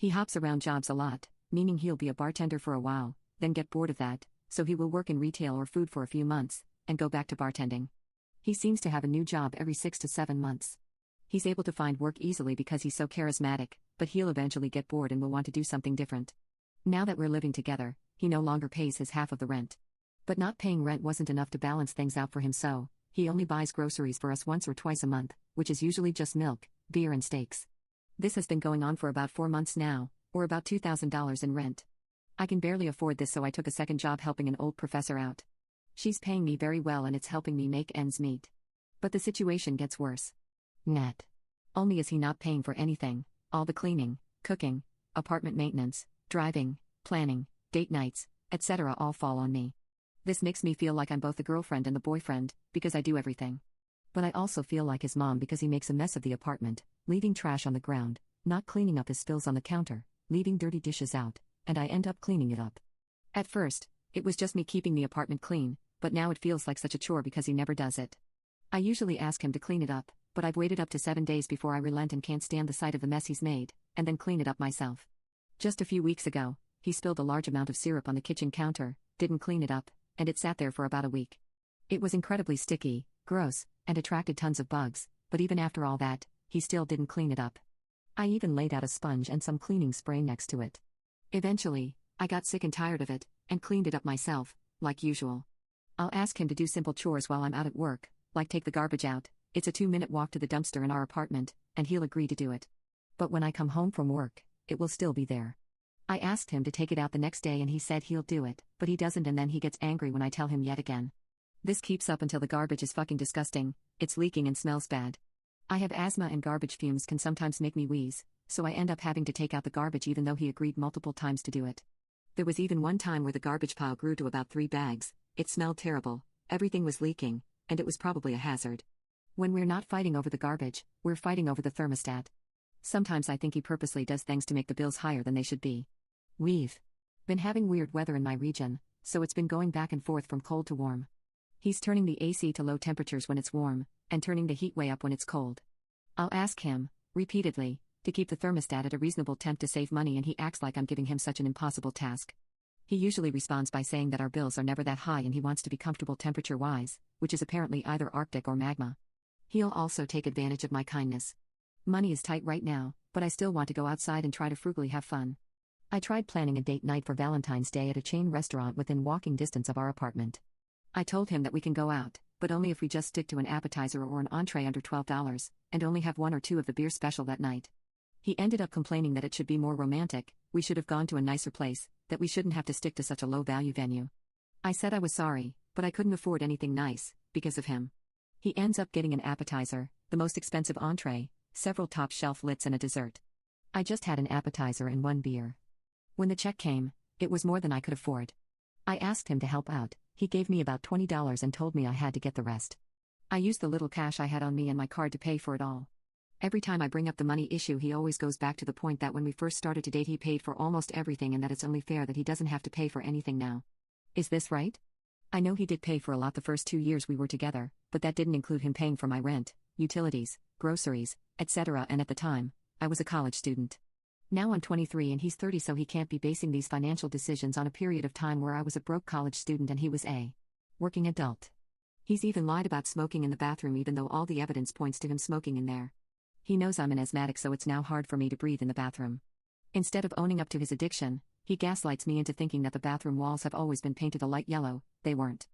He hops around jobs a lot, meaning he'll be a bartender for a while, then get bored of that, so he will work in retail or food for a few months, and go back to bartending. He seems to have a new job every 6 to 7 months. He's able to find work easily because he's so charismatic, but he'll eventually get bored and will want to do something different. Now that we're living together, he no longer pays his half of the rent. But not paying rent wasn't enough to balance things out for him, so he only buys groceries for us once or twice a month, which is usually just milk, beer and steaks. This has been going on for about 4 months now, or about $2,000 in rent. I can barely afford this, so I took a second job helping an old professor out. She's paying me very well and it's helping me make ends meet. But the situation gets worse. Not only is he not paying for anything, all the cleaning, cooking, apartment maintenance, driving, planning, date nights, etc. all fall on me. This makes me feel like I'm both the girlfriend and the boyfriend, because I do everything. But I also feel like his mom because he makes a mess of the apartment, leaving trash on the ground, not cleaning up his spills on the counter, leaving dirty dishes out, and I end up cleaning it up. At first, it was just me keeping the apartment clean, but now it feels like such a chore because he never does it. I usually ask him to clean it up, but I've waited up to 7 days before I relent and can't stand the sight of the mess he's made, and then clean it up myself. Just a few weeks ago, he spilled a large amount of syrup on the kitchen counter, didn't clean it up, and it sat there for about a week. It was incredibly sticky, gross, and attracted tons of bugs, but even after all that, he still didn't clean it up. I even laid out a sponge and some cleaning spray next to it. Eventually, I got sick and tired of it, and cleaned it up myself, like usual. I'll ask him to do simple chores while I'm out at work, like take the garbage out. It's a 2-minute walk to the dumpster in our apartment, and he'll agree to do it. But when I come home from work, it will still be there. I asked him to take it out the next day and he said he'll do it, but he doesn't, and then he gets angry when I tell him yet again. This keeps up until the garbage is fucking disgusting, it's leaking and smells bad. I have asthma and garbage fumes can sometimes make me wheeze, so I end up having to take out the garbage even though he agreed multiple times to do it. There was even one time where the garbage pile grew to about 3 bags, it smelled terrible, everything was leaking, and it was probably a hazard. When we're not fighting over the garbage, we're fighting over the thermostat. Sometimes I think he purposely does things to make the bills higher than they should be. We've been having weird weather in my region, so it's been going back and forth from cold to warm. He's turning the AC to low temperatures when it's warm, and turning the heat way up when it's cold. I'll ask him, repeatedly, to keep the thermostat at a reasonable temp to save money, and he acts like I'm giving him such an impossible task. He usually responds by saying that our bills are never that high and he wants to be comfortable temperature-wise, which is apparently either Arctic or magma. He'll also take advantage of my kindness. Money is tight right now, but I still want to go outside and try to frugally have fun. I tried planning a date night for Valentine's Day at a chain restaurant within walking distance of our apartment. I told him that we can go out, but only if we just stick to an appetizer or an entree under $12, and only have 1 or 2 of the beer special that night. He ended up complaining that it should be more romantic, we should have gone to a nicer place, that we shouldn't have to stick to such a low-value venue. I said I was sorry, but I couldn't afford anything nice, because of him. He ends up getting an appetizer, the most expensive entree, several top-shelf lits and a dessert. I just had an appetizer and 1 beer. When the check came, it was more than I could afford. I asked him to help out, he gave me about $20 and told me I had to get the rest. I used the little cash I had on me and my card to pay for it all. Every time I bring up the money issue, he always goes back to the point that when we first started to date he paid for almost everything and that it's only fair that he doesn't have to pay for anything now. Is this right? I know he did pay for a lot the first 2 years we were together, but that didn't include him paying for my rent, utilities, groceries, etc. And at the time, I was a college student. Now I'm 23 and he's 30, so he can't be basing these financial decisions on a period of time where I was a broke college student and he was a working adult. He's even lied about smoking in the bathroom even though all the evidence points to him smoking in there. He knows I'm an asthmatic, so it's now hard for me to breathe in the bathroom. Instead of owning up to his addiction, he gaslights me into thinking that the bathroom walls have always been painted a light yellow. They weren't.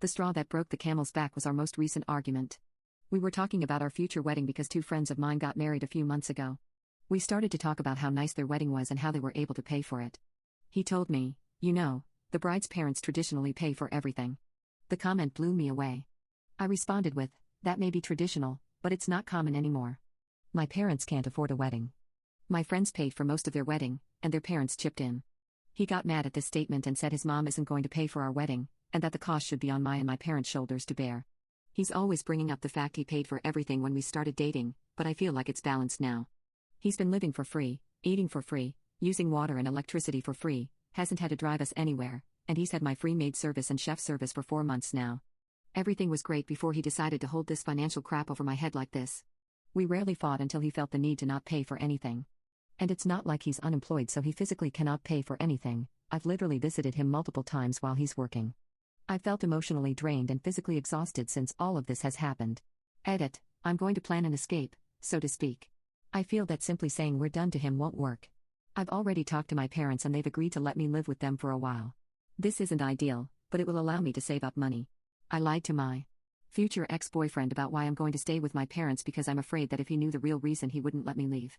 The straw that broke the camel's back was our most recent argument. We were talking about our future wedding because 2 friends of mine got married a few months ago. We started to talk about how nice their wedding was and how they were able to pay for it. He told me, you know, the bride's parents traditionally pay for everything. The comment blew me away. I responded with, that may be traditional, but it's not common anymore. My parents can't afford a wedding. My friends paid for most of their wedding, and their parents chipped in. He got mad at this statement and said his mom isn't going to pay for our wedding, and that the cost should be on my and my parents' shoulders to bear. He's always bringing up the fact he paid for everything when we started dating, but I feel like it's balanced now. He's been living for free, eating for free, using water and electricity for free, hasn't had to drive us anywhere, and he's had my free maid service and chef service for 4 months now. Everything was great before he decided to hold this financial crap over my head like this. We rarely fought until he felt the need to not pay for anything. And it's not like he's unemployed, so he physically cannot pay for anything. I've literally visited him multiple times while he's working. I felt emotionally drained and physically exhausted since all of this has happened. Edit. I'm going to plan an escape, so to speak. I feel that simply saying we're done to him won't work. I've already talked to my parents and they've agreed to let me live with them for a while. This isn't ideal, but it will allow me to save up money. I lied to my future ex-boyfriend about why I'm going to stay with my parents because I'm afraid that if he knew the real reason he wouldn't let me leave.